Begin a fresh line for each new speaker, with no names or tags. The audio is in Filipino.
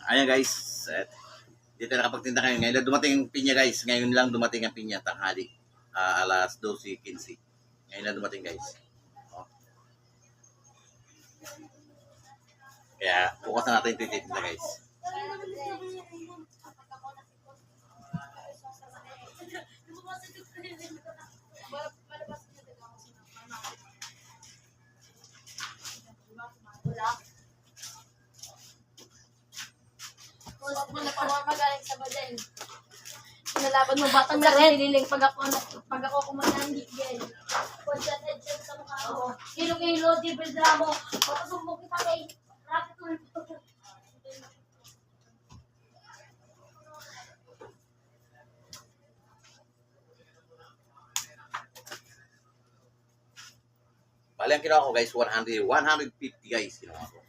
Ayan guys, dito nakapagtinda ngayon. Ngayon lang dumating ang pinya guys. Ngayon lang dumating ang pinya, tanghali. Alas 12:15. Ngayon lang dumating guys. Oh. Kaya bukas na natin titinda guys.
Magaling sa baday. Pinalaban mo batang na nililing pag ako kumain ng gigil. Content headset sa mukha ko. Kilo-kilo, jibil dramo. Papasumbong kita kay Rocket Tool.
Bali ang kinuha ko guys, 150 guys. Kinuha ko.